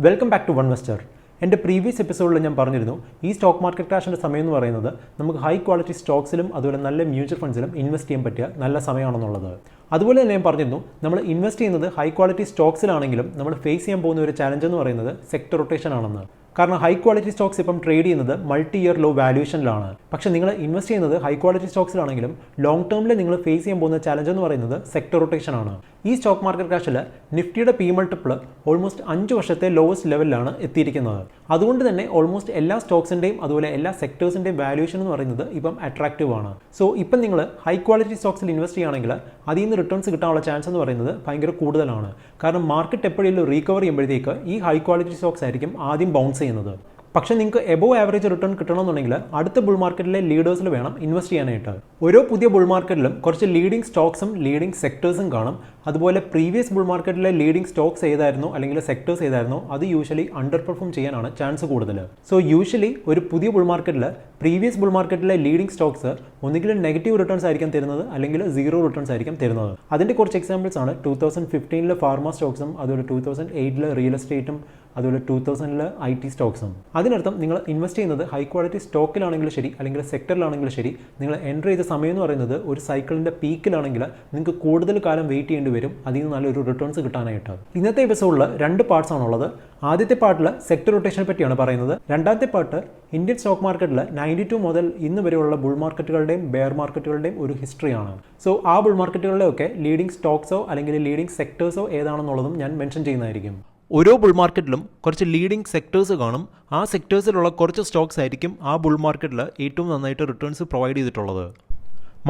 Welcome back to Onevestor. എൻ്റെ previous എപ്പിസോഡിൽ ഞാൻ പറഞ്ഞിരുന്നു ഈ സ്റ്റോക്ക് മാർക്കറ്റ് ക്രാഷിൻ്റെ സമയം എന്ന് പറയുന്നത് നമുക്ക് ഹൈ ക്വാളിറ്റി സ്റ്റോക്സിലും അതുപോലെ നല്ല മ്യൂച്വൽ ഫണ്ട്സിലും ഇൻവെസ്റ്റ് ചെയ്യാൻ പറ്റിയ നല്ല സമയമാണെന്നുള്ളത്. അതുപോലെ തന്നെ ഞാൻ പറഞ്ഞിരുന്നു നമ്മൾ ഇൻവെസ്റ്റ് ചെയ്യുന്നത് ഹൈ ക്വാളിറ്റി സ്റ്റോക്സിലാണെങ്കിലും നമ്മൾ ഫേസ് ചെയ്യാൻ പോകുന്ന ഒരു ചാലഞ്ച് എന്ന് പറയുന്നത് സെക്ടർ റൊട്ടേഷൻ ആണെന്ന്. കാരണം ഹൈ ക്വാളിറ്റി സ്റ്റോക്സ് ഇപ്പം ട്രേഡ് ചെയ്യുന്നത് മൾട്ടി ഇയർ ലോ വാല്യൂഷനിലാണ്. പക്ഷേ നിങ്ങൾ ഇൻവെസ്റ്റ് ചെയ്യുന്നത് ഹൈ ക്വാളിറ്റി സ്റ്റോക്സിലാണെങ്കിലും ലോങ് ടേമിൽ നിങ്ങൾ ഫേസ് ചെയ്യാൻ പോകുന്ന ചാലഞ്ച് എന്ന് പറയുന്നത് സെക്ടർ റൊട്ടേഷൻ ആണ്. ഈ സ്റ്റോക്ക് മാർക്കറ്റ് ക്രാഷിൽ നിഫ്റ്റിയുടെ പി മൾട്ടിപ്പിൾ ഓൾമോസ്റ്റ് 5 വർഷത്തെ ലോവസ്റ്റ് ലെവലിലാണ് എത്തിയിരിക്കുന്നത്. അതുകൊണ്ട് തന്നെ ഓൾമോസ്റ്റ് എല്ലാ സ്റ്റോക്സിൻ്റെയും അതുപോലെ എല്ലാ സെക്ടേഴ്സിൻ്റെയും വാല്യൂഷൻ എന്ന് പറയുന്നത് ഇപ്പം അട്രാക്റ്റീവ് ആണ്. സോ ഇപ്പം നിങ്ങൾ ഹൈ ക്വാളിറ്റി സ്റ്റോക്സിൽ ഇൻവെസ്റ്റ് ചെയ്യുകയാണെങ്കിൽ അതിൽ നിന്ന് റിട്ടേൺസ് കിട്ടാനുള്ള ചാൻസ് എന്ന് പറയുന്നത് ഭയങ്കര കൂടുതലാണ്. കാരണം മാർക്കറ്റ് എപ്പോഴെങ്കിലും റീകവർ ചെയ്യുമ്പോഴത്തേക്ക് ഈ ഹൈ ക്വാളിറ്റി സ്റ്റോക്സ് ആയിരിക്കും ആദ്യം ബൗൺസ് ചെയ്യുന്നത്. പക്ഷേ നിങ്ങൾക്ക് എബോവ് ആവറേജ് റിട്ടേൺ കിട്ടണമെന്നുണ്ടെങ്കിൽ അടുത്ത ബുൾ മാർക്കറ്റിലെ ലീഡേഴ്സിൽ വേണം ഇൻവെസ്റ്റ് ചെയ്യാനായിട്ട്. ഓരോ പുതിയ ബുൾ മാർക്കറ്റിലും കുറച്ച് ലീഡിംഗ് സ്റ്റോക്സും ലീഡിംഗ് സെക്ടേഴ്സും കാണും. അതുപോലെ പ്രീവിയസ് ബുൾ മാർക്കറ്റിലെ ലീഡിംഗ് സ്റ്റോക്സ് ഏതായിരുന്നോ അല്ലെങ്കിൽ സെക്ടേഴ്സ് ഏതായിരുന്നോ അത് യൂഷ്വലി അണ്ടർ പെർഫോം ചെയ്യാനാണ് ചാൻസ് കൂടുതൽ. സോ യൂഷ്വലി ഒരു പുതിയ ബുൾ മാർക്കറ്റിൽ പ്രീവിയസ് ബുൾ മാർക്കറ്റിലെ ലീഡിംഗ് സ്റ്റോക്സ് ഒന്നുകിലും നെഗറ്റീവ് റിട്ടേൺസ് ആയിരിക്കും തരുന്നത് അല്ലെങ്കിൽ സീറോ റിട്ടേൺസ് ആയിരിക്കും തരുന്നത്. അതിൻ്റെ കുറച്ച് എക്സാമ്പിൾസ് ആണ് 2015 ഫാർമ സ്റ്റോക്സും അതുപോലെ 2008 റിയൽ എസ്റ്റേറ്റും അതുപോലെ 2000 IT സ്റ്റോക്സും. അതിനർത്ഥം നിങ്ങൾ ഇൻവെസ്റ്റ് ചെയ്യുന്നത് ഹൈ ക്വാളിറ്റി സ്റ്റോക്കിലാണെങ്കിലും ശരി അല്ലെങ്കിൽ സെക്ടറിലാണെങ്കിലും ശരി നിങ്ങൾ എൻ്റർ ചെയ്ത സമയം എന്ന് പറയുന്നത് ഒരു സൈക്കിളിൻ്റെ പീക്കിലാണെങ്കിൽ നിങ്ങൾക്ക് കൂടുതൽ കാലം വെയിറ്റ് ചെയ്യേണ്ടി വരും അതിൽ നിന്ന് നല്ലൊരു റിട്ടേൺസ് കിട്ടാനായിട്ട്. ഇന്നത്തെ എപ്പിസോഡിൽ 2 പാർട്സ് ആണുള്ളത്. ആദ്യത്തെ പാർട്ടിൽ സെക്ടർ റൊട്ടേഷനെ പറ്റിയാണ് പറയുന്നത്. രണ്ടാമത്തെ പാർട്ട് ഇന്ത്യൻ സ്റ്റോക്ക് മാർക്കറ്റിൽ 92 മുതൽ ഇന്ന് വരെയുള്ള ബുൾ മാർക്കറ്റുകളുടെയും ബെയർ മാർക്കറ്റുകളുടെയും ഒരു ഹിസ്റ്ററിയാണ്. സോ ആ ബുൾ മാർക്കറ്റുകളിലൊക്കെ ലീഡിംഗ് സ്റ്റോക്സോ അല്ലെങ്കിൽ ലീഡിംഗ് സെക്ടേഴ്സോ ഏതാണെന്നുള്ളതും ഞാൻ മെൻഷൻ ചെയ്യുന്നതായിരിക്കും. ഓരോ ബുൾ മാർക്കറ്റിലും കുറച്ച് ലീഡിംഗ് സെക്ടേഴ്സ് കാണും. ആ സെക്ടേഴ്സിലുള്ള കുറച്ച് സ്റ്റോക്സ് ആയിരിക്കും ആ ബുൾ മാർക്കറ്റിൽ ഏറ്റവും നന്നായിട്ട് റിട്ടേൺസ് പ്രൊവൈഡ് ചെയ്തിട്ടുള്ളത്.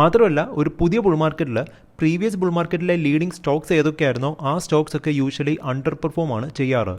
മാത്രമല്ല ഒരു പുതിയ ബുൾ മാർക്കറ്റിൽ പ്രീവിയസ് ബുൾ മാർക്കറ്റിലെ ലീഡിംഗ് സ്റ്റോക്സ് ഏതൊക്കെയായിരുന്നോ ആ സ്റ്റോക്സ് ഒക്കെ യൂഷ്വലി അണ്ടർ പെർഫോം ആണ് ചെയ്യാറ്.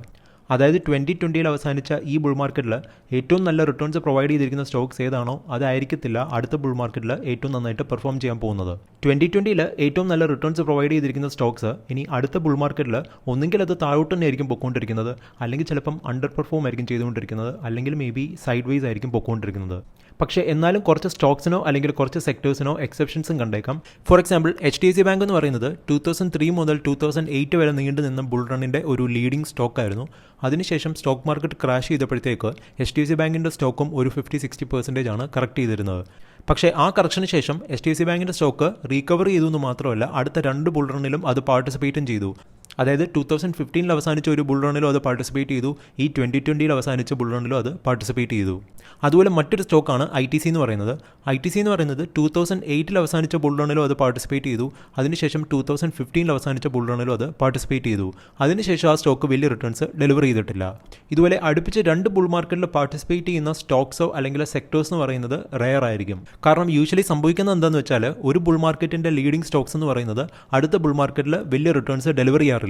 അതായത് 2020 അവസാനിച്ച ഈ ബുൾ മാർക്കറ്റിൽ ഏറ്റവും നല്ല റിട്ടേൺസ് പ്രൊവൈഡ് ചെയ്തിരിക്കുന്ന സ്റ്റോക്സ് ഏതാണോ അതായിരിക്കത്തില്ല അടുത്ത ബുൾ മാർക്കറ്റിൽ ഏറ്റവും നന്നായിട്ട് പെർഫോം ചെയ്യാൻ പോകുന്നത്. 2020 ഏറ്റവും നല്ല റിട്ടേൺസ് പ്രൊവൈഡ് ചെയ്തിരിക്കുന്ന സ്റ്റോക്സ് ഇനി അടുത്ത ബുൾ മാർക്കറ്റിൽ ഒന്നുകിൽ അത് താഴോട്ട് തന്നെ ആയിരിക്കും പൊയ്ക്കൊണ്ടിരിക്കുന്നത്, അല്ലെങ്കിൽ ചിലപ്പം അണ്ടർ പെർഫോം ആയിരിക്കും ചെയ്തുകൊണ്ടിരിക്കുന്നത്, അല്ലെങ്കിൽ മേ ബി സൈഡ് വൈസ് ആയിരിക്കും പൊയ്ക്കൊണ്ടിരിക്കുന്നത്. പക്ഷേ എന്നാലും കുറച്ച് സ്റ്റോക്സിനോ അല്ലെങ്കിൽ കുറച്ച് സെക്ടേഴ്സിനോ എക്സെപ്ഷൻസും കണ്ടേക്കാം. ഫോർ എക്സാമ്പിൾ HDFC ബാങ്ക് എന്ന് പറയുന്നത് 2003 മുതൽ 2008 വരെ നീണ്ടു നിന്ന ബുൾ റണ്ണിൻ്റെ ഒരു ലീഡിംഗ് സ്റ്റോക്കായിരുന്നു. അതിനുശേഷം സ്റ്റോക്ക് മാർക്കറ്റ് ക്രാഷ് ചെയ്തപ്പോഴത്തേക്ക് HDFC ബാങ്കിൻ്റെ സ്റ്റോക്കും ഒരു 50-60% ആണ് കറക്റ്റ് ചെയ്തിരുന്നത്. പക്ഷേ ആ കറക്ഷന് ശേഷം HDFC ബാങ്കിൻ്റെ സ്റ്റോക്ക് റീകവർ ചെയ്തു എന്ന് മാത്രമല്ല അടുത്ത 2 ബുൾ റണ്ണിലും അത് പാർട്ടിസിപ്പേറ്റും ചെയ്തു. അതായത് 2015 അവസാനിച്ച ഒരു ബുൾ റണ്ണിലും അത് പാർട്ടിസിപ്പേറ്റ് ചെയ്തു, ഈ 2020 അവസാനിച്ച ബുൾ റണ്ണിലും അത് പാർട്ടിസിപ്പേറ്റ് ചെയ്തു. അതുപോലെ മറ്റൊരു സ്റ്റോക്കാണ് ITC എന്ന് പറയുന്നത്. ITC എന്ന് പറയുന്നത് 2008 അവസാനിച്ച ബുൾ റണ്ണിലും അത് പാർട്ടിസിപ്പേറ്റ് ചെയ്തു. അതിനുശേഷം 2015 അവസാനിച്ച ബുൾ റണ്ണിലും അത് പാർട്ടിസിപ്പേറ്റ് ചെയ്തു. അതിനുശേഷം ആ സ്റ്റോക്ക് വലിയ റിട്ടേൺസ് ഡെലിവർ ചെയ്തിട്ടില്ല. ഇതുപോലെ അടുപ്പിച്ച് 2 ബുൾ മാർക്കറ്റിൽ പാർട്ടിസിപ്പേറ്റ് ചെയ്യുന്ന സ്റ്റോക്സോ അല്ലെങ്കിൽ സെക്ടേഴ്സ് എന്ന് പറയുന്നത് റെയർ ആയിരിക്കും. കാരണം യൂഷ്വലി സംഭവിക്കുന്നത് എന്താണെന്ന് വെച്ചാൽ ഒരു ബുൾ മാർക്കറ്റിൻ്റെ ലീഡിംഗ് സ്റ്റോക്സ് എന്ന് പറയുന്നത് അടുത്ത ബുൾ മാർക്കറ്റിൽ വലിയ റിട്ടേൺസ് ഡെലിവർ ചെയ്യാറില്ല.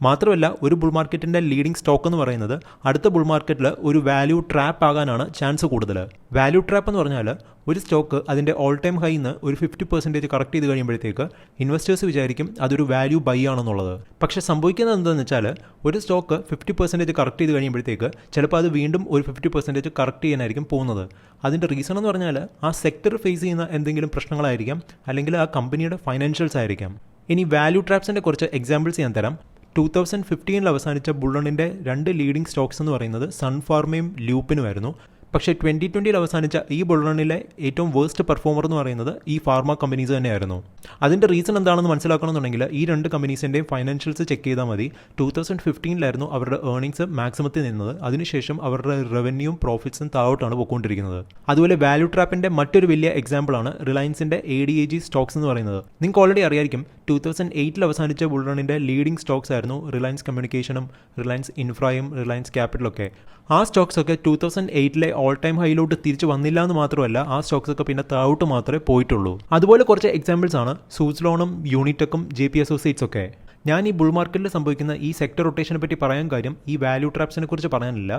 മാത്രമല്ല ഒരു ബുൾ മാർക്കറ്റിൻ്റെ ലീഡിംഗ് സ്റ്റോക്ക് എന്ന് പറയുന്നത് അടുത്ത ബുൾ മാർക്കറ്റിൽ ഒരു വാല്യൂ ട്രാപ്പ് ആകാനാണ് ചാൻസ് കൂടുതൽ. വാല്യൂ ട്രാപ്പ് എന്ന് പറഞ്ഞാൽ ഒരു സ്റ്റോക്ക് അതിൻ്റെ ഓൾ ടൈം ഹൈന്ന് ഒരു 50% കറക്റ്റ് ചെയ്ത് കഴിയുമ്പോഴത്തേക്ക് ഇൻവെസ്റ്റേഴ്സ് വിചാരിക്കും അതൊരു വാല്യൂ ബൈ ആണെന്നുള്ളത്. പക്ഷേ സംഭവിക്കുന്നത് എന്താണെന്ന് വെച്ചാൽ ഒരു സ്റ്റോക്ക് 50% കറക്റ്റ് ചെയ്ത് കഴിയുമ്പോഴത്തേക്ക് ചിലപ്പോൾ അത് വീണ്ടും ഒരു 50% കറക്റ്റ് ചെയ്യാനായിരിക്കും പോകുന്നത്. അതിൻ്റെ റീസൺ എന്ന് പറഞ്ഞാൽ ആ സെക്ടർ ഫേസ് ചെയ്യുന്ന എന്തെങ്കിലും പ്രശ്നങ്ങളായിരിക്കാം, അല്ലെങ്കിൽ ആ കമ്പനിയുടെ ഫൈനാൻഷ്യൽസ് ആയിരിക്കാം. ഇനി വാല്യൂ ട്രാപ്സിൻ്റെ കുറച്ച് എക്സാമ്പിൾസ് ഞാൻ തരാം. 2015 അവസാനിച്ച ബുൾ റണ്ണിൻ്റെ 2 ലീഡിംഗ് സ്റ്റോക്സ് എന്ന് പറയുന്നത് സൺഫാർമയും ലൂപ്പിനുമായിരുന്നു. പക്ഷേ 2020 അവസാനിച്ച ഈ ബുൾ റണ്ണിലെ ഏറ്റവും വേഴ്സ്റ്റ് പെർഫോമർ എന്ന് പറയുന്നത് ഈ ഫാർമ കമ്പനീസ് തന്നെയായിരുന്നു. അതിൻ്റെ റീസൺ എന്താണെന്ന് മനസ്സിലാക്കണമെന്നുണ്ടെങ്കിൽ ഈ 2 കമ്പനീസിൻ്റെയും ഫൈനാൻഷ്യൽസ് ചെക്ക് ചെയ്താൽ മതി. 2015 അവരുടെ ഏർണിങ്സ് മാക്സിമത്തിൽ നിന്നത്, അതിനുശേഷം അവരുടെ റവന്യൂവും പ്രോഫിറ്റ്സും താഴോട്ടാണ് പോയിക്കൊണ്ടിരിക്കുന്നത്. അതുപോലെ വാല്യൂ ട്രാപ്പിൻ്റെ മറ്റൊരു വലിയ എക്സാമ്പിളാണ് റിലയൻസിൻ്റെ ADAG സ്റ്റോക്സ് എന്ന് പറയുന്നത്. നിങ്ങൾക്ക് ഓൾറെഡി അറിയായിരിക്കും 2008 അവസാനിച്ച ബുൾ റണ്ണിൻ്റെ ലീഡിംഗ് സ്റ്റോക്സ് ആയിരുന്നു റിലയൻസ് കമ്മ്യൂണിക്കേഷനും റിലയൻസ് ഇൻഫ്രയും റിലയൻസ് ക്യാപിറ്റലൊക്കെ. ആ സ്റ്റോക്സ് ഒക്കെ 2008 ഓൾ ടൈം ഹൈയിലോട്ട് തിരിച്ചു വന്നില്ല എന്ന് മാത്രമല്ല ആ സ്റ്റോക്സ് ഒക്കെ പിന്നെ താഴോട്ട് മാത്രമേ പോയിട്ടുള്ളൂ. അതുപോലെ കുറച്ച് എക്സാമ്പിൾസ് ആണ് സൂസ്ലോണും യൂണിടെക്കും JP അസോസിയേറ്റ്സ് ഒക്കെ. ഞാൻ ഈ ബുൾ മാർക്കറ്റിൽ സംഭവിക്കുന്ന ഈ സെക്ടർ റൊട്ടേഷനെ പറ്റി പറയാൻ കാര്യം ഈ വാല്യൂ ട്രാപ്സിനെ കുറിച്ച് പറയാനില്ല,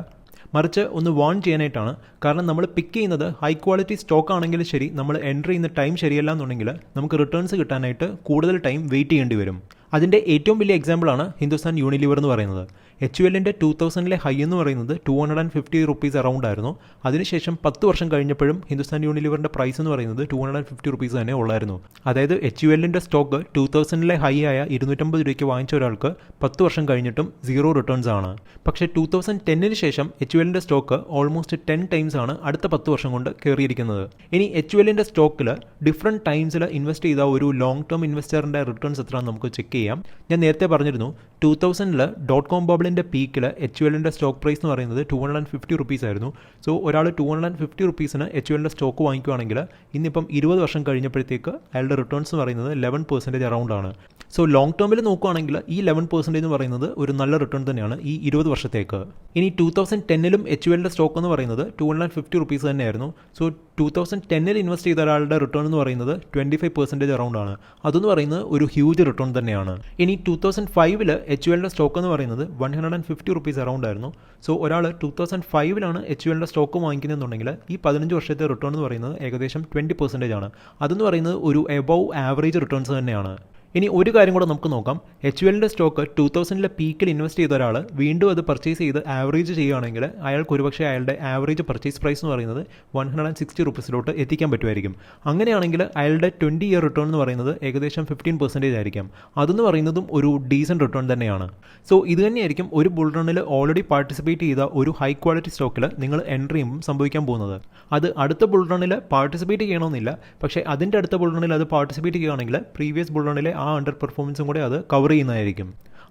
മറിച്ച് ഒന്ന് വാൺ ചെയ്യാനായിട്ടാണ്. കാരണം നമ്മൾ പിക്ക് ചെയ്യുന്നത് ഹൈ ക്വാളിറ്റി സ്റ്റോക്ക് ആണെങ്കിൽ ശരി, നമ്മൾ എൻട്രി ചെയ്യുന്ന ടൈം ശരിയല്ല എന്നുണ്ടെങ്കിൽ നമുക്ക് റിട്ടേൺസ് കിട്ടാനായിട്ട് കൂടുതൽ ടൈം വെയിറ്റ് ചെയ്യേണ്ടി വരും. അതിൻ്റെ ഏറ്റവും വലിയ എക്സാമ്പിളാണ് ഹിന്ദുസ്ഥാൻ യൂണിലിവർ എന്ന് പറയുന്നത്. HULൻ്റെ 2000 ഹൈ എന്ന് പറയുന്നത് 250 റുപ്പീസ് അറൗണ്ട് ആയിരുന്നു. അതിനുശേഷം 10 വർഷം കഴിഞ്ഞപ്പോഴും ഹിന്ദുസ്ഥാൻ യൂണിലിവറിൻ്റെ പ്രൈസ് എന്ന് പറയുന്നത് 250 റുപ്പീസ് തന്നെ ഉള്ളായിരുന്നു. അതായത് HULൻ്റെ സ്റ്റോക്ക് 2000 ഹൈ ആയ 250 രൂപയ്ക്ക് വാങ്ങിച്ച ഒരാൾക്ക് 10 വർഷം കഴിഞ്ഞിട്ടും 0 റിട്ടേൺസ് ആണ്. പക്ഷേ 2010 ശേഷം HULൻ്റെ സ്റ്റോക്ക് ഓൾമോസ്റ്റ് 10 ടൈംസ് ആണ് അടുത്ത 10 വർഷം കൊണ്ട് കയറിയിരിക്കുന്നത്. ഇനി HULൻ്റെ സ്റ്റോക്കിൽ ഡിഫറെൻറ്റ് ടൈംസിൽ ഇൻവെസ്റ്റ് ചെയ്ത ഒരു ലോങ് ടേം ഇൻവെസ്റ്ററിൻ്റെ റിട്ടേൺസ് എത്രയാണെന്ന് നമുക്ക് ചെക്ക് ചെയ്യാം. ഞാൻ നേരത്തെ പറഞ്ഞിരുന്നു 2000 .com ബബിളിൻ്റെ പീക്കിൽ HULൻ്റെ സ്റ്റോക്ക് പ്രൈസ് എന്ന് പറയുന്നത് 250 റുപ്പീസ് ആയിരുന്നു. സോ ഒരാൾ 250 റുപ്പീസിന് HULൻ്റെ സ്റ്റോക്ക് വാങ്ങിക്കുകയാണെങ്കിൽ ഇന്നിപ്പം 20 വർഷം കഴിഞ്ഞപ്പോഴത്തേക്ക് അയാളുടെ റിട്ടേൺസ് എന്ന് പറയുന്നത് 11% അറൗണ്ട് ആണ്. സോ ലോങ് ടേമിൽ നോക്കുകയാണെങ്കിൽ ഈ 11% എന്ന് പറയുന്നത് ഒരു നല്ല റിട്ടേൺ തന്നെയാണ് ഈ 20 വർഷത്തേക്ക്. ഇനി 2010 HULൻ്റെ സ്റ്റോക്ക് എന്ന് പറയുന്നത് 250 റുപ്പീസ് തന്നെയായിരുന്നു. സോ 2010 ഇൻവെസ്റ്റ് ചെയ്ത ഒരാളുടെ റിട്ടേൺ എന്ന് പറയുന്നത് 25% അറൗണ്ട് ആണ്. അതെന്ന് പറയുന്നത് ഒരു ഹ്യൂജ് റിട്ടേൺ തന്നെയാണ്. ഇനി 2005 HULൻ്റെ സ്റ്റോക്ക് എന്ന് പറയുന്നത് 150 റുപ്പീസ് അറൗണ്ട് ആയിരുന്നു. സോ ഒരാൾ 2005 HULൻ്റെ സ്റ്റോക്ക് വാങ്ങിക്കുന്നതെന്നുണ്ടെങ്കിൽ ഈ 15 വർഷത്തെ റിട്ടേൺ എന്ന് പറയുന്നത് ഏകദേശം 20% ആണ്. അതെന്ന് പറയുന്നത് ഒരു എബവ് ആവറേജ് റിട്ടേൺസ് തന്നെയാണ്. ഇനി ഒരു കാര്യം കൂടെ നമുക്ക് നോക്കാം. HULൻ്റെ സ്റ്റോക്ക് 2000 പീക്കിൽ ഇൻവെസ്റ്റ് ചെയ്ത ഒരാൾ വീണ്ടും അത് പർച്ചേസ് ചെയ്ത് ആവറേജ് ചെയ്യുകയാണെങ്കിൽ അയാൾക്ക് ഒരുപക്ഷെ അയാളുടെ ആവറേജ് പർച്ചേസ് പ്രൈസ് എന്ന് പറയുന്നത് 160 റുപ്പീസിലോട്ട് എത്തിക്കാൻ പറ്റുമായിരിക്കും. അങ്ങനെയാണെങ്കിൽ അയാളുടെ 20 ഇയർ റിട്ടേൺ എന്ന് പറയുന്നത് ഏകദേശം 15% ആയിരിക്കും. അതെന്ന് പറയുന്നതും ഒരു ഡീസൻറ്റ് റിട്ടേൺ തന്നെയാണ്. സോ ഇത് തന്നെയായിരിക്കും ഒരു ബുൾ റണ്ണിൽ ഓൾറെഡി പാർട്ടിസിപ്പേറ്റ് ചെയ്ത ഒരു ഹൈ ക്വാളിറ്റി സ്റ്റോക്കിൽ നിങ്ങൾ എൻട്രി ചെയ്യുമ്പോൾ സംഭവിക്കാൻ പോകുന്നത്. അത് അടുത്ത ബുൾ റണ്ണിൽ പാർട്ടിസിപ്പേറ്റ് ചെയ്യണമെന്നില്ല. പക്ഷേ അതിൻ്റെ അടുത്ത ബുൾ റണ്ണിൽ അത് പാർട്ടിസിപ്പേറ്റ് ചെയ്യുകയാണെങ്കിൽ പ്രീവിയസ് ബുൾ റണ്ണിലെ ആ അണ്ടർ പെർഫോമൻസും കൂടെ അത് കവർ ചെയ്യുന്നതായിരിക്കും.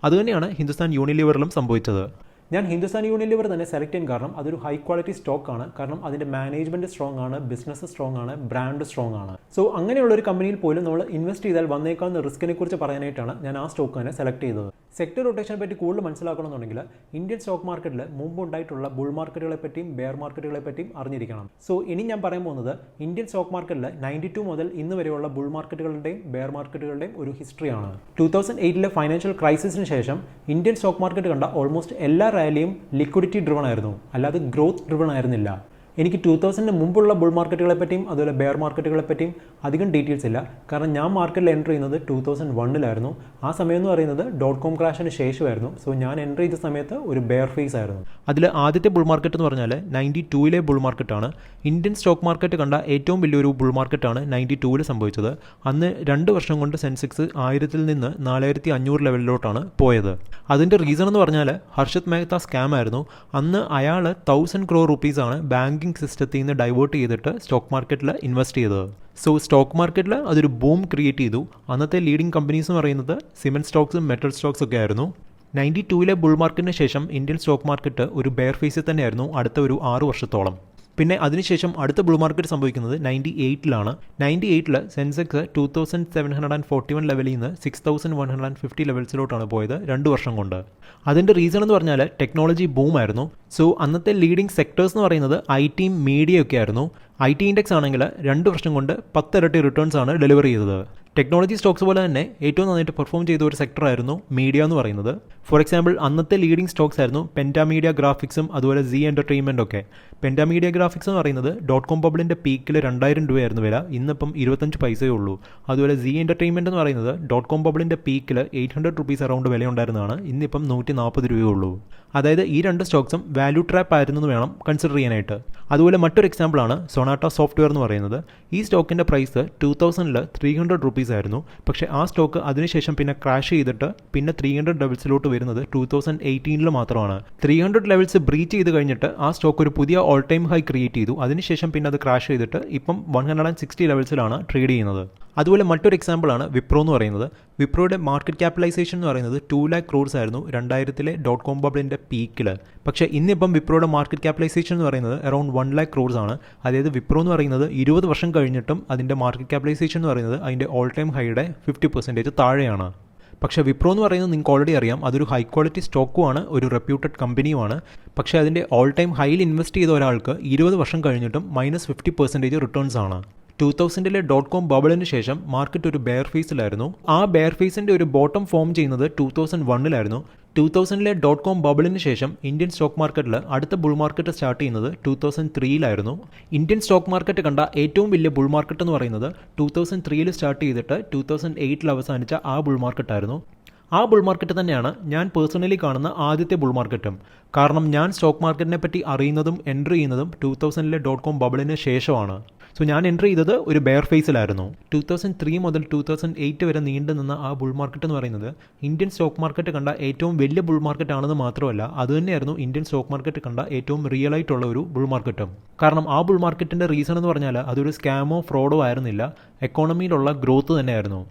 അതുതന്നെയാണ് ഹിന്ദുസ്ഥാൻ യൂണിലിവറിലും സംഭവിച്ചത്. ഞാൻ ഹിന്ദുസ്ഥാൻ യൂണിലിവർ തന്നെ സെലക്ട് ചെയ്യാൻ കാരണം അതൊരു ഹൈ ക്വാളിറ്റി സ്റ്റോക്കാണ്. കാരണം അതിൻ്റെ മാനേജ്മെൻറ്റ് സ്ട്രോങ് ആണ്, ബിസിനസ് സ്ട്രോങ് ആണ്, ബ്രാൻഡ് സ്ട്രോങ് ആണ്. സോ അങ്ങനെയുള്ള ഒരു കമ്പനിയിൽ പോലും നമ്മൾ ഇൻവെസ്റ്റ് ചെയ്താൽ വന്നേക്കാവുന്ന റിസ്കിനെ കുറിച്ച് പറയാനായിട്ടാണ് ഞാൻ ആ സ്റ്റോക്ക് തന്നെ സെലക്ട് ചെയ്തത്. സെക്ടർ റൊട്ടേഷനെ പറ്റി കൂടുതൽ മനസ്സിലാക്കണമെന്നുണ്ടെങ്കിൽ ഇന്ത്യൻ സ്റ്റോക്ക് മാർക്കറ്റിൽ മുമ്പ് ഉണ്ടായിട്ടുള്ള ബുൾ മാർക്കറ്റുകളെ പറ്റിയും ബെയർ മാർക്കറ്റുകളെ പറ്റിയും അറിഞ്ഞിരിക്കണം. സോ ഇനി ഞാൻ പറയാൻ പോകുന്നത് ഇന്ത്യൻ സ്റ്റോക്ക് മാർക്കറ്റിൽ 92 മുതൽ ഇന്ന് വരെയുള്ള ബുൾ മാർക്കറ്റുകളുടെയും ബെയർ മാർക്കറ്റുകളുടെയും ഒരു ഹിസ്റ്ററിയാണ്. 2008 ഫൈനാൻഷ്യൽ ക്രൈസിസിന് ശേഷം ഇന്ത്യൻ സ്റ്റോക്ക് മാർക്കറ്റ് കണ്ട ഓൾമോസ്റ്റ് എല്ലാ റാലിയും ലിക്വിഡിറ്റി ഡ്രിവൺ ആയിരുന്നു, അല്ലാതെ ഗ്രോത്ത് ഡ്രിവൺ ആയിരുന്നില്ല. എനിക്ക് 2000 മുമ്പുള്ള ബുൾ മാർക്കറ്റുകളെ പറ്റിയും അതുപോലെ ബെയർ മാർക്കറ്റുകളെ പറ്റിയും അധികം ഡീറ്റെയിൽസ് ഇല്ല. കാരണം ഞാൻ മാർക്കറ്റിൽ എൻ്റർ ചെയ്യുന്നത് 2001 ആ സമയം എന്ന് പറയുന്നത് .com ക്രാഷിന് ശേഷമായിരുന്നു. സോ ഞാൻ എൻ്റർ ചെയ്ത സമയത്ത് ഒരു ബെയർ ഫേസ് ആയിരുന്നു. അതിൽ ആദ്യത്തെ ബുൾ മാർക്കറ്റ് എന്ന് പറഞ്ഞാൽ 92 ബുൾ മാർക്കറ്റാണ്. ഇന്ത്യൻ സ്റ്റോക്ക് മാർക്കറ്റ് കണ്ട ഏറ്റവും വലിയൊരു ബുൾ മാർക്കറ്റാണ് 92 സംഭവിച്ചത്. അന്ന് 2 വർഷം കൊണ്ട് സെൻസെക്സ് 1000 നിന്ന് 4500 ലെവലിലോട്ടാണ് പോയത്. അതിൻ്റെ റീസൺ എന്ന് പറഞ്ഞാൽ ഹർഷത് മേഹ്ത്ത സ്കാം ആയിരുന്നു. അന്ന് അയാൾ 1000 crore റുപ്പീസാണ് ബാങ്കിങ് സിസ്റ്റത്തിൽ നിന്ന് ഡൈവേർട്ട് ചെയ്തിട്ട് സ്റ്റോക്ക് മാർക്കറ്റിൽ ഇൻവെസ്റ്റ് ചെയ്തത്. സോ സ്റ്റോക്ക് മാർക്കറ്റിൽ അതൊരു ബൂം ക്രിയേറ്റ് ചെയ്തു. അന്നത്തെ ലീഡിംഗ് കമ്പനീസ് എന്ന് പറയുന്നത് സിമെൻറ്റ് സ്റ്റോക്സും മെറ്റൽ സ്റ്റോക്സ് ഒക്കെ ആയിരുന്നു. 92 ബുൾ മാർക്കറ്റിന് ശേഷം ഇന്ത്യൻ സ്റ്റോക്ക് മാർക്കറ്റ് ഒരു ബെയർ ഫേസിൽ തന്നെയായിരുന്നു അടുത്ത ഒരു 6 വർഷത്തോളം. പിന്നെ അതിനുശേഷം അടുത്ത ബുൾ മാർക്കറ്റ് സംഭവിക്കുന്നത് 98 സെൻസെക്സ് 2741 ലെവലിൽ നിന്ന് 6150 ലെവൽസിലോട്ടാണ് പോയത് 2 വർഷം കൊണ്ട്. അതിൻ്റെ റീസൺ എന്ന് പറഞ്ഞാൽ ടെക്നോളജി ബൂം ആയിരുന്നു. സോ അന്നത്തെ ലീഡിംഗ് സെക്ടേഴ്സ് എന്ന് പറയുന്നത് IT മീഡിയ ഒക്കെ ആയിരുന്നു. IT ഇൻഡെക്സ് ആണെങ്കിൽ 2 വർഷം കൊണ്ട് 10 ഇരട്ടി റിട്ടേൺസ് ആണ് ഡെലിവർ ചെയ്തത്. ടെക്നോളജി സ്റ്റോക്സ് പോലെ തന്നെ ഏറ്റവും നന്നായിട്ട് പെർഫോം ചെയ്ത ഒരു സെക്ടറായിരുന്നു മീഡിയ എന്ന് പറയുന്നത്. ഫോർ എക്സാമ്പിൾ അന്നത്തെ ലീഡിംഗ് സ്റ്റോക്സ് ആയിരുന്നു പെൻറ്റാമീഡിയ ഗ്രാഫിക്സും അതുപോലെ സി എൻ്റർടൈൻമെൻ്റ് ഒക്കെ. പെൻറ്റാമീഡിയ ഗ്രാഫിക്സ് എന്ന് പറയുന്നത് .com ബബിളിൻ്റെ പീക്കിൽ 2000 രൂപയായിരുന്നു വില, ഇന്നിപ്പം 25 പൈസയേ ഉള്ളൂ. അതുപോലെ സി എൻ്റർടൈൻമെൻറ്റ് എന്ന് പറയുന്നത് .com ബബിളിൻ്റെ പീക്കിൽ 800 റുപ്പീസ് അറൗണ്ട് വില ഉണ്ടായിരുന്നതാണ്, ഇന്നിപ്പം 140 രൂപയേ ഉള്ളൂ. അതായത് ഈ 2 സ്റ്റോക്സും വാല്യൂ ട്രാപ്പ് ആയിരുന്നു എന്ന് വേണം കൺസിഡർ ചെയ്യാനായിട്ട്. അതുപോലെ മറ്റൊരു എക്സാമ്പിളാണ് സൊണാട്ട സോഫ്റ്റ്വെയർ എന്ന് പറയുന്നത്. ഈ സ്റ്റോക്കിൻ്റെ പ്രൈസ് 2000 300 റുപ്പീസ് ആയിരുന്നു. പക്ഷേ ആ സ്റ്റോക്ക് അതിനുശേഷം പിന്നെ ക്രാഷ് ചെയ്തിട്ട് പിന്നെ 300 ലെവൽസിലോട്ട് വരുന്നത് 2018 മാത്രമാണ്. 300 ലെവൽസ് ബ്രീച്ച് ചെയ്ത് കഴിഞ്ഞിട്ട് ആ സ്റ്റോക്ക് ഒരു പുതിയ ഓൾ ടൈം ഹൈ ക്രിയേറ്റ് ചെയ്തു. അതിനുശേഷം പിന്നെ അത് ക്രാഷ് ചെയ്തിട്ട് ഇപ്പം 160 ലെവൽസിലാണ് ട്രേഡ് ചെയ്യുന്നത്. അതുപോലെ മറ്റൊരു എക്സാമ്പിളാണ് വിപ്രോ എന്ന് പറയുന്നത്. വിപ്രോയുടെ മാർക്കറ്റ് ക്യാപിറ്റലൈസേഷൻ എന്ന് പറയുന്നത് 2 lakh crores ആയിരുന്നു 2000 .com ബബിളിൻ്റെ പീക്കിൽ. പക്ഷേ ഇന്നിപ്പം വിപ്രോയുടെ മാർക്കറ്റ് ക്യാപിറ്റലൈസേഷൻ എന്ന് പറയുന്നത് അറൗണ്ട് 1 lakh crores ആണ്. അതായത് വിപ്രോ എന്ന് പറയുന്നത് 20 വർഷം കഴിഞ്ഞിട്ടും അതിൻ്റെ മാർക്കറ്റ് ക്യാപിറ്റലൈസേഷൻ എന്ന് പറയുന്നത് അതിൻ്റെ ഓൾ ടൈം ഹൈയുടെ 50% താഴെയാണ്. പക്ഷേ വിപ്രോ എന്ന് പറയുന്നത് നിങ്ങൾക്ക് ഓൾറെഡി അറിയാം, അതൊരു ഹൈ ക്വാളിറ്റി സ്റ്റോക്കുമാണ്, ഒരു റെപ്യൂട്ടഡ് കമ്പനിയുമാണ്. പക്ഷേ അതിൻ്റെ ഓൾ ടൈം ഹൈയിൽ ഇൻവെസ്റ്റ് ചെയ്ത ഒരാൾക്ക് 20 വർഷം കഴിഞ്ഞിട്ടും -50% റിട്ടേൺസ് ആണ്. 2000 .com ബബിളിന് ശേഷം മാർക്കറ്റ് ഒരു ബെയർ ഫേസിലായിരുന്നു. ആ ബെയർ ഫേസിൻ്റെ ഒരു ബോട്ടം ഫോം ചെയ്യുന്നത് 2001 2000 .com ബബിളിന് ശേഷം ഇന്ത്യൻ സ്റ്റോക്ക് മാർക്കറ്റിൽ അടുത്ത ബുൾ മാർക്കറ്റ് സ്റ്റാർട്ട് ചെയ്യുന്നത് 2003 ഇന്ത്യൻ സ്റ്റോക്ക് മാർക്കറ്റ് കണ്ട ഏറ്റവും വലിയ ബുൾ മാർക്കറ്റ് എന്ന് പറയുന്നത് 2003 സ്റ്റാർട്ട് ചെയ്തിട്ട് 2008 അവസാനിച്ച ആ ബുൾ മാർക്കറ്റായിരുന്നു. ആ ബുൾ മാർക്കറ്റ് തന്നെയാണ് ഞാൻ പേഴ്സണലി കാണുന്ന ആദ്യത്തെ ബുൾ മാർക്കറ്റും. കാരണം ഞാൻ സ്റ്റോക്ക് മാർക്കറ്റിനെ പറ്റി അറിയുന്നതും എൻട്രി ചെയ്യുന്നതും 2000-ലെ .com ബബിളിന് ശേഷമാണ്. സോ ഞാൻ എൻട്രി ചെയ്തത് ഒരു ബെയർ ഫേസിലായിരുന്നു. 2003 മുതൽ 2008 വരെ നീണ്ടു നിന്ന ആ ബുൾ മാർക്കറ്റ് എന്ന് പറയുന്നത് ഇന്ത്യൻ സ്റ്റോക്ക് മാർക്കറ്റ് കണ്ട ഏറ്റവും വലിയ ബുൾ മാർക്കറ്റ് ആണെന്ന് മാത്രമല്ല, അതുതന്നെയായിരുന്നു ഇന്ത്യൻ സ്റ്റോക്ക് മാർക്കറ്റ് കണ്ട ഏറ്റവും റിയൽ ആയിട്ടുള്ള ഒരു ബുൾ മാർക്കറ്റും. കാരണം ആ ബുൾ മാർക്കറ്റിൻ്റെ റീസൺ എന്ന് പറഞ്ഞാൽ അതൊരു സ്കാമോ ഫ്രോഡോ ആയിരുന്നില്ല, എക്കോണമിയിലുള്ള ഗ്രോത്ത് തന്നെയായിരുന്നു.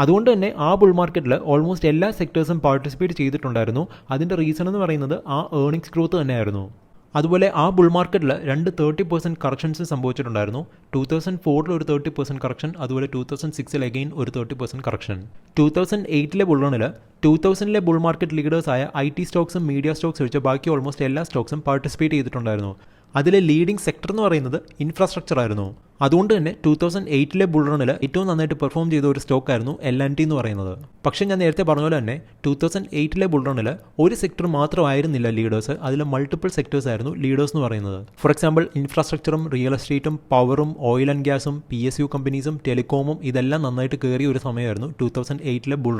അതുകൊണ്ട് തന്നെ ആ ബുൾ മാർക്കറ്റിൽ ഓൾമോസ്റ്റ് എല്ലാ സെക്ടേഴ്സും പാർട്ടിസിപ്പേറ്റ് ചെയ്തിട്ടുണ്ടായിരുന്നു. അതിൻ്റെ റീസൺ എന്ന് പറയുന്നത് ആ ഏർണിങ്സ് ഗ്രോത്ത് തന്നെയായിരുന്നു. അതുപോലെ ആ ബുൾ മാർക്കറ്റിൽ 30% കറക്ഷൻസ് സംഭവിച്ചിട്ടുണ്ടായിരുന്നു. 2004 ഒരു 30% കറക്ഷൻ, അതുപോലെ 2006 അഗെയിൻ ഒരു 30% കറക്ഷൻ. 2008 ബുൾ 2000 ബുൾ മാർക്കറ്റ് ലീഡേഴ്സായ IT സ്റ്റോക്സും മീഡിയ സ്റ്റോക്സ് ഒഴിച്ച് ബാക്കി ഓൾമോസ്റ്റ് എല്ലാ സ്റ്റോക്സും പാർട്ടിസിപ്പേറ്റ് ചെയ്തിട്ടുണ്ടായിരുന്നു. അതിലെ ലീഡിംഗ് സെക്ടർ എന്ന് പറയുന്നത് ഇൻഫ്രാസ്ട്രക്ചർ ആയിരുന്നു. അതുകൊണ്ട് തന്നെ 2008 ബുൾ ഏറ്റവും നന്നായിട്ട് പെർഫോം ചെയ്ത ഒരു സ്റ്റോക്കായിരുന്നു L&T എന്ന് പറയുന്നത്. പക്ഷേ ഞാൻ നേരത്തെ പറഞ്ഞ പോലെ തന്നെ 2008 ബുൾ ഒരു സെക്ടർ മാത്രമായിരുന്നില്ല ലീഡേഴ്സ്, അതിൽ മൾട്ടിപ്പിൾ സെക്ടേഴ്സ് ആയിരുന്നു ലീഡേഴ്സ് എന്ന് പറയുന്നത്. ഫോർ എക്സാമ്പിൾ ഇൻഫ്രാസ്ട്രക്ചറും റിയൽ എസ്റ്റേറ്റും പവറും ഓയിൽ ആൻഡ് ഗ്യാസും PSU കമ്പനീസും ടെലികോമും ഇതെല്ലാം നന്നായിട്ട് കയറിയ ഒരു സമയമായിരുന്നു 2008 ബുൾ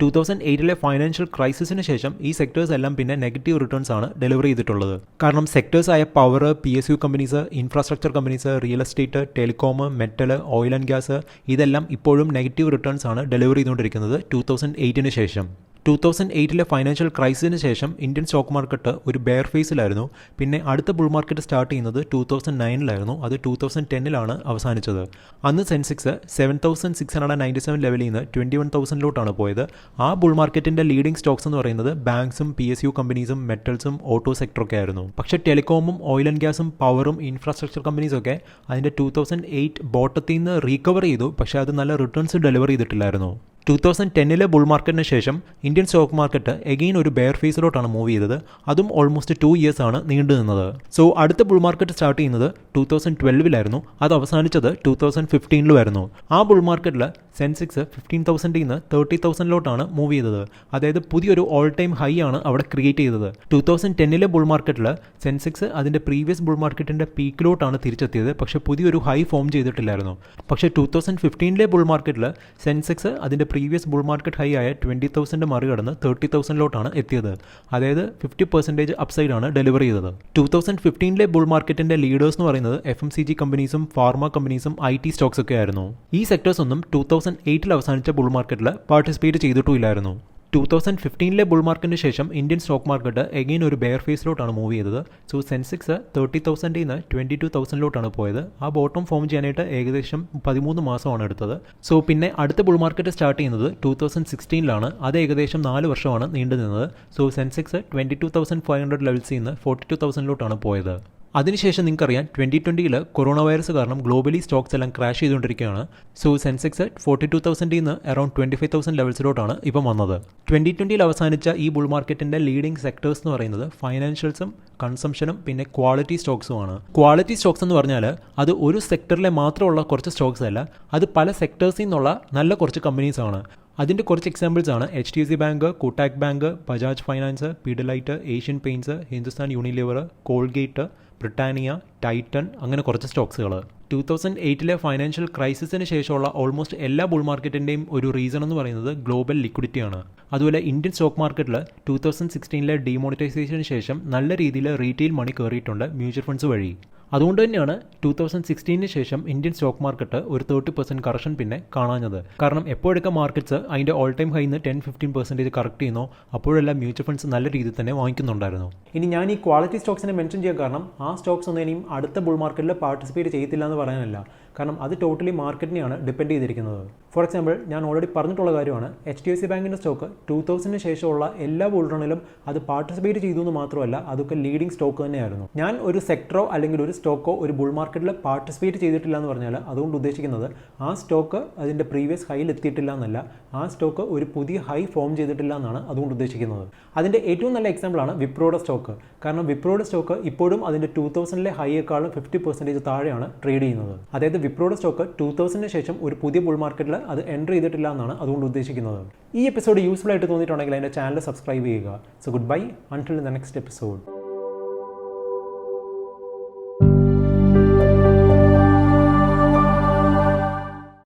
2008 ഫൈനാൻഷ്യൽ ക്രൈസിസിന് ശേഷം ഈ സെക്ടേഴ്സ് എല്ലാം പിന്നെ നെഗറ്റീവ് റിട്ടേൺസ് ആണ് ഡെലിവർ ചെയ്തിട്ടുള്ളത്. കാരണം സെക്ടേഴ്സായ power, PSU companies, infrastructure companies, real estate, telecom, metal, oil and gas ഇതെല്ലാം ഇപ്പോഴും നെഗറ്റീവ് റിട്ടേൺസ് ആണ് ഡെലിവർ ചെയ്തുകൊണ്ടിരിക്കുന്നത് 2008 ശേഷം. 2008 ഫൈനാൻഷ്യൽ ക്രൈസിസിന് ശേഷം ഇന്ത്യൻ സ്റ്റോക്ക് മാർക്കറ്റ് ഒരു ബെയർ ഫേസിലായിരുന്നു. പിന്നെ അടുത്ത ബുൾ മാർക്കറ്റ് സ്റ്റാർട്ട് ചെയ്യുന്നത് 2009 അത് 2010 അവസാനിച്ചത്. അന്ന് സെൻസെക്സ് 7697 ലെവലിൽ നിന്ന് 21,000 പോയത്. ആ ബുൾ മാർക്കറ്റിൻ്റെ ലീഡിംഗ് സ്റ്റോക്സ് എന്ന് പറയുന്നത് ബാങ്ക്സും PSU കമ്പനീസും മെറ്റൽസും ഓട്ടോ സെക്ടറൊക്കെ ആയിരുന്നു. പക്ഷേ ടെലികോമും ഓയിൽ ആൻഡ് ഗ്യാസും പവറും ഇൻഫ്രാസ്ട്രക്ചർ കമ്പനീസൊക്കെ അതിൻ്റെ 2008 ബോട്ടത്തിൽ നിന്ന് റീകവർ ചെയ്തു. പക്ഷേ അത് നല്ല റിട്ടേൺസ് ഡെലിവർ ചെയ്തിട്ടില്ലായിരുന്നു. 2010 ബുൾ മാർക്കറ്റിന് ശേഷം ഇന്ത്യൻ സ്റ്റോക്ക് മാർക്കറ്റ് എഗെയിൻ ഒരു ബെയർ ഫേസിലോട്ടാണ് മൂവ് ചെയ്തത്. അതും ഓൾമോസ്റ്റ് 2 ഇയേഴ്സ് ആണ് നീണ്ടു നിന്നത്. സോ അടുത്ത ബുൾ മാർക്കറ്റ് സ്റ്റാർട്ട് ചെയ്യുന്നത് 2012 അത് അവസാനിച്ചത് 2015 ആ ബുൾ മാർക്കറ്റിൽ സെൻസെക്സ് 15,000 നിന്ന് 30,000 മൂവ് ചെയ്തത്. അതായത് പുതിയൊരു ഓൾ ടൈം ഹൈ ആണ് അവിടെ ക്രിയേറ്റ് ചെയ്തത്. 2010 ബുൾ മാർക്കറ്റിൽ സെൻസെക്സ് അതിൻ്റെ പ്രീവിയസ് ബുൾ മാർക്കറ്റിൻ്റെ പീക്കിലോട്ടാണ് തിരിച്ചെത്തിയത്. പക്ഷേ പുതിയൊരു ഹൈ ഫോം ചെയ്തിട്ടില്ലായിരുന്നു. പക്ഷേ 2015 ബുൾ മാർക്കറ്റിൽ സെൻസെക്സ് അതിൻ്റെ പ്രീവിയസ് ബുൾ മാർക്കറ്റ് ഹൈ ആയ 20,000 മറികടന്ന് 30,000 എത്തിയത്. അതായത് 50% അപ്സൈഡ് ആണ് ഡെലിവർ ചെയ്തത്. 2015 ബുൾ മാർക്കറ്റിൻ്റെ ലീഡേഴ്സ് എന്ന് പറയുന്നത് FMCG കമ്പനീസും ഫാർമ കമ്പനീസും IT സ്റ്റോക്സ് ഒക്കെ ആയിരുന്നു. ഈ സെക്ടേഴ്സ് ഒന്നും 2008 അവസാനിച്ച ബുൾ മാർക്കറ്റിൽ പാർട്ടിസിപ്പേറ്റ് ചെയ്തിട്ടുമില്ലായിരുന്നു. 2015 ബുൾ മാർക്കറ്റിന് ശേഷം ഇന്ത്യൻ സ്റ്റോക്ക് മാർക്കറ്റ് എഗെയിൻ ഒരു ബെയർ ഫേസിലോട്ടാണ് മൂവ് ചെയ്തത്. സോ സെൻസെക്സ് 30,000 നിന്ന് 22,000 പോയത്. ആ ബോട്ടം ഫോം ചെയ്യാനായിട്ട് ഏകദേശം 13 മാസമാണ് എടുത്തത്. സോ പിന്നെ അടുത്ത ബുൾ മാർക്കറ്റ് സ്റ്റാർട്ട് ചെയ്യുന്നത് 2016 അത് ഏകദേശം 4 വർഷമാണ് നീണ്ടു നിന്നത്. സോ സെൻസെക്സ് 22,500 ലെവൽസിൽ നിന്ന് 42,000 പോയത്. അതിനുശേഷം നിങ്ങൾക്കറിയാം 2020 കൊറോണ വൈറസ് കാരണം ഗ്ലോബലി സ്റ്റോക്സ് എല്ലാം ക്രാഷ് ചെയ്തുകൊണ്ടിരിക്കുകയാണ്. സോ സെൻസെക്സ് 42,000 നിന്ന് അറൌണ്ട് 25,000 ലെവൽസിലോട്ടാണ് ഇപ്പം വന്നത്. 2020 അവസാനിച്ച ഈ ബുൾ മാർക്കറ്റിൻ്റെ ലീഡിംഗ് സെക്ടേഴ്സ് എന്ന് പറയുന്നത് ഫൈനാൻഷ്യൽസും കൺസംഷനും പിന്നെ ക്വാളിറ്റി സ്റ്റോക്സുമാണ്. ക്വാളിറ്റി സ്റ്റോക്സ് എന്ന് പറഞ്ഞാൽ അത് ഒരു സെക്ടറിലെ മാത്രമുള്ള കുറച്ച് സ്റ്റോക്സ് അല്ല, അത് പല സെക്ടേഴ്സിൽ നിന്നുള്ള നല്ല കുറച്ച് കമ്പനീസാണ്. അതിൻ്റെ കുറച്ച് എക്സാമ്പിൾസ് ആണ് HDFC bank, Kotak bank, Bajaj finance, Pidilite, Asian paints, Hindustan Unilever, Colgate, Britannia, Titan, അങ്ങനെ കുറച്ച് സ്റ്റോക്സുകൾ. 2008 ഫൈനാൻഷ്യൽ ക്രൈസിസിന് ശേഷമുള്ള ഓൾമോസ്റ്റ് എല്ലാ ബുൾ മാർക്കറ്റിൻ്റെയും ഒരു റീസൺ എന്ന് പറയുന്നത് ഗ്ലോബൽ ലിക്വിഡിറ്റിയാണ്. അതുപോലെ ഇന്ത്യൻ സ്റ്റോക്ക് മാർക്കറ്റിൽ 2016 ഡിമോണിറ്റൈസേഷന് ശേഷം നല്ല രീതിയിൽ റീറ്റെയിൽ മണി കയറിയിട്ടുണ്ട് മ്യൂച്വൽ ഫണ്ട്സ് വഴി. അതുകൊണ്ട് തന്നെയാണ് 2016 ശേഷം ഇന്ത്യൻ സ്റ്റോക്ക് മാർക്കറ്റ് ഒരു 30% കറക്ഷൻ പിന്നെ കാണാഞ്ഞത്. കാരണം എപ്പോഴൊക്കെ മാർക്കറ്റ്സ് അതിൻ്റെ ഓൾ ടൈം ഹൈന്ന് 10-15% കറക്റ്റ് ചെയ്യുന്നോ അപ്പോഴെല്ലാം മ്യൂച്വൽ ഫണ്ട്സ് നല്ല രീതിയിൽ തന്നെ വാങ്ങിക്കുന്നുണ്ടായിരുന്നു. ഇനി ഞാൻ ഈ ക്വാളിറ്റി സ്റ്റോക്സിനെ മെൻഷൻ ചെയ്യാൻ കാരണം ആ സ്റ്റോക്സ് ഒന്നും ഇനിയും അടുത്ത ബുൾ മാർക്കറ്റിൽ പാർട്ടിസിപ്പേറ്റ് ചെയ്യത്തില്ല എന്ന് പറയാനല്ല. കാരണം അത് ടോട്ടലി മാർക്കറ്റിനെയാണ് ഡിപ്പെൻഡ് ചെയ്തിരിക്കുന്നത്. ഫോർ എക്സാമ്പിൾ ഞാൻ ഓൾറെഡി പറഞ്ഞിട്ടുള്ള കാര്യമാണ്, HDFC ബാങ്കിൻ്റെ സ്റ്റോക്ക് 2000 ശേഷമുള്ള എല്ലാ ബുൾ റണ്ണിലും അത് പാർട്ടിസിപ്പേറ്റ് ചെയ്തു എന്ന് മാത്രമല്ല, അതൊക്കെ ലീഡിംഗ് സ്റ്റോക്ക് തന്നെയായിരുന്നു. ഞാൻ ഒരു സെക്ടറോ അല്ലെങ്കിൽ ഒരു സ്റ്റോക്കോ ഒരു ബുൾ മാർക്കറ്റിൽ പാർട്ടിസിപ്പേറ്റ് ചെയ്തിട്ടില്ല എന്ന് പറഞ്ഞാൽ അതുകൊണ്ട് ഉദ്ദേശിക്കുന്നത് ആ സ്റ്റോക്ക് അതിൻ്റെ പ്രീവിയസ് ഹൈയിൽ എത്തിയിട്ടില്ല എന്നല്ല, ആ സ്റ്റോക്ക് ഒരു പുതിയ ഹൈ ഫോം ചെയ്തിട്ടില്ല എന്നാണ് അതുകൊണ്ട് ഉദ്ദേശിക്കുന്നത്. അതിൻ്റെ ഏറ്റവും നല്ല എക്സാമ്പിളാണ് വിപ്രോയുടെ സ്റ്റോക്ക്. കാരണം വിപ്രോയുടെ സ്റ്റോക്ക് ഇപ്പോഴും അതിൻ്റെ 2000 ഹൈയേക്കാളും 50% താഴെയാണ് ട്രേഡ് ചെയ്യുന്നത്. അതായത് വിപ്രോയുടെ സ്റ്റോക്ക് 2000 ശേഷം ഒരു പുതിയ ബുൾ മാർക്കറ്റിൽ അത് എൻട്രി ചെയ്തിട്ടില്ല എന്നാണ് അതുകൊണ്ട് ഉദ്ദേശിക്കുന്നത്. ഈ എപ്പിസോഡ് യൂസ്ഫുൾ ആയിട്ട് തോന്നിയിട്ടുണ്ടെങ്കിൽ അതിൻ്റെ ചാനൽ സബ്സ്ക്രൈബ് ചെയ്യുക. So good bye until the next episode.